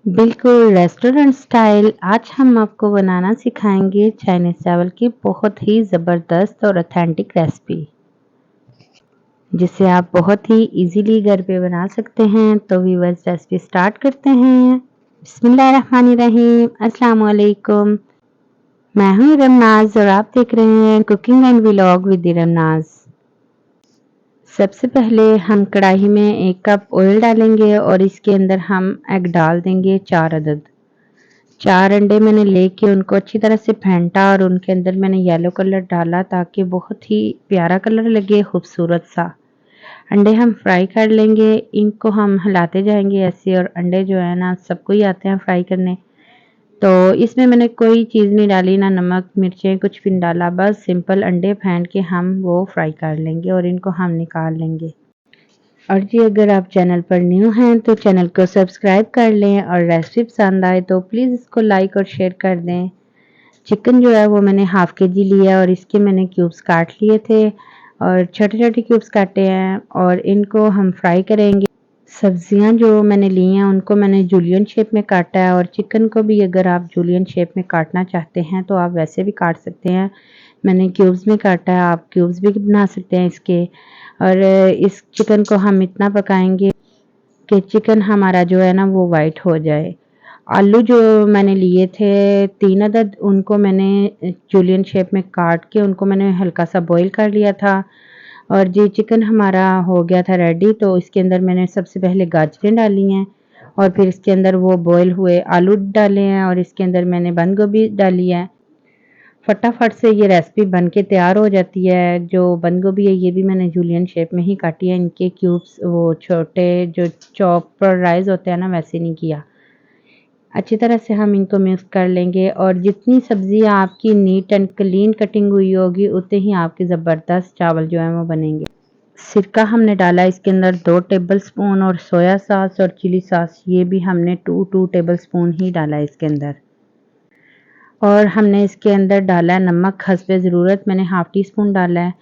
बिल्कुल restaurant style आज हम आपको बनाना सिखाएँगे चाइनीज़ चावल की बहुत ही ज़बरदस्त और ऑथेंटिक रेसिपी, जिसे आप बहुत ही इज़िली घर पे बना सकते हैं। तो व्यूअर्स रेसिपी स्टार्ट करते हैं। बिस्मिल्लाहिर्रहमानिर्रहीम, अस्सलाम वालेकुम। मैं हूँ रमनाज़ और आप देख रहे हैं कुकिंग एंड व्लॉग विद रमनाज़। सबसे पहले हम कढ़ाई में 1 कप ऑयल डालेंगे और इसके अंदर हम एग डाल देंगे 4 अदद। 4 अंडे मैंने लेके उनको अच्छी तरह से फेंटा और उनके अंदर मैंने येलो कलर डाला ताकि बहुत ही प्यारा कलर लगे, खूबसूरत सा। अंडे हम फ्राई कर लेंगे, इनको हम हिलाते जाएँगे ऐसे और अंडे जो है ना सबको ही आते हैं फ्राई करने। तो इसमें मैंने कोई चीज़ नहीं डाली, ना नमक, मिर्चें कुछ भी नहीं डाला, बस सिंपल अंडे फेंट के हम वो फ्राई कर लेंगे और इनको हम निकाल लेंगे। और जी अगर आप चैनल पर न्यू हैं तो चैनल को सब्सक्राइब कर लें और रेसिपी पसंद आए तो प्लीज़ इसको लाइक और शेयर कर दें। चिकन जो है वो मैंने हाफ़ केजी लिया और इसके मैंने क्यूब्स काट लिए थे और छोटे-छोटे क्यूब्स काटे हैं और इनको हम फ्राई करेंगे। सब्जियां जो मैंने ली हैं उनको मैंने जूलियन शेप में काटा है और चिकन को भी अगर आप जूलियन शेप में काटना चाहते हैं तो आप वैसे भी काट सकते हैं। मैंने क्यूब्स में काटा है, आप क्यूब्स भी बना सकते हैं इसके। और इस चिकन को हम इतना पकाएंगे कि चिकन हमारा जो है ना वो वाइट हो जाए। आलू जो मैंने लिए थे 3 अदद, उनको मैंने जूलियन शेप में काट के उनको मैंने हल्का सा बॉईल कर लिया था। और जी चिकन हमारा हो गया था रेडी, तो इसके अंदर मैंने सबसे पहले गाजरें डाली हैं और फिर इसके अंदर वो बॉईल हुए आलू डाले हैं और इसके अंदर मैंने बंद गोभी डाली है। फटाफट से ये रेसिपी बन के तैयार हो जाती है। जो बंद गोभी है ये भी मैंने जूलियन शेप में ही काटी है, इनके क्यूब्स वो छोटे जो चॉपर राइस होते हैं ना वैसे नहीं किया। अच्छी तरह से हम इनको मिक्स कर लेंगे और जितनी सब्जियां आपकी नीट एंड क्लीन कटिंग हुई होगी उतने ही आपके ज़बरदस्त चावल जो हैं वो बनेंगे। सिरका हमने डाला इसके अंदर 2 टेबलस्पून और सोया सॉस और चिली सॉस ये भी हमने 2 टेबलस्पून ही डाला है इसके अंदर। और हमने इसके अंदर डाला है नमक हस्बे ज़रूरत, मैंने हाफ़ टी स्पून डाला है।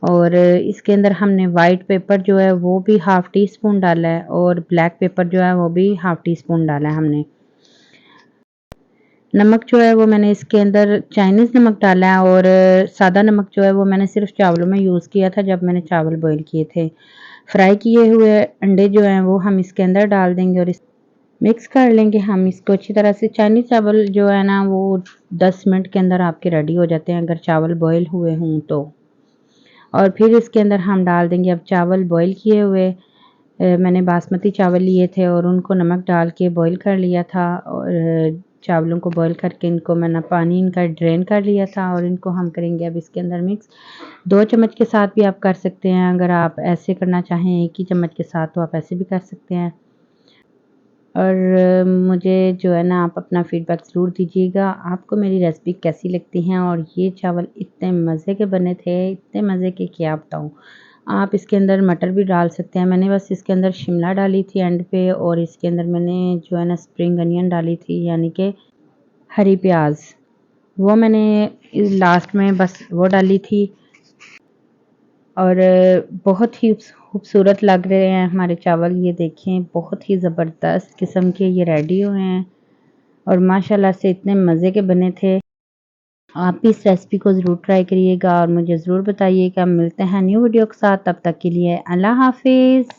और इसके अंदर हमने वाइट पेपर जो है वो भी हाफ़ टी स्पून डाला है और ब्लैक पेपर जो है वो भी हाफ़ टी स्पून डाला है हमने। नमक जो है वो मैंने इसके अंदर चाइनीज़ नमक डाला है और सादा नमक जो है वो मैंने सिर्फ़ चावलों में यूज़ किया था जब मैंने चावल बॉयल किए थे। फ्राई किए हुए अंडे जो हैं वो हम इसके अंदर डाल देंगे और इस मिक्स कर लेंगे हम इसको अच्छी तरह से। चाइनीज़ चावल जो है ना वो 10 मिनट के अंदर आपके रेडी हो जाते हैं अगर चावल बॉयल हुए हों तो। और फिर इसके अंदर हम डाल देंगे अब चावल बॉयल किए हुए। मैंने बासमती चावल लिए थे और उनको नमक डाल के बॉईल कर लिया था और चावलों को बॉईल करके इनको मैंने पानी इनका ड्रेन कर लिया था और इनको हम करेंगे अब इसके अंदर मिक्स। 2 चम्मच के साथ भी आप कर सकते हैं, अगर आप ऐसे करना चाहें 1 ही चम्मच के साथ तो आप ऐसे भी कर सकते हैं। और मुझे जो है ना आप अपना फ़ीडबैक ज़रूर दीजिएगा, आपको मेरी रेसिपी कैसी लगती हैं। और ये चावल इतने मज़े के बने थे, इतने मज़े के क्या बताऊँ। आप इसके अंदर मटर भी डाल सकते हैं, मैंने बस इसके अंदर शिमला डाली थी एंड पे और इसके अंदर मैंने जो है ना स्प्रिंग अनियन डाली थी यानी कि हरी प्याज़, वो मैंने लास्ट में बस वो डाली थी। और बहुत ही खूबसूरत लग रहे हैं हमारे चावल, ये देखें बहुत ही ज़बरदस्त किस्म के ये रेडी हुए हैं और माशाल्लाह से इतने मज़े के बने थे। आप भी इस रेसिपी को ज़रूर ट्राई करिएगा और मुझे ज़रूर बताइएगा। मिलते हैं न्यू वीडियो के साथ, तब तक के लिए अल्लाह हाफ़िज़।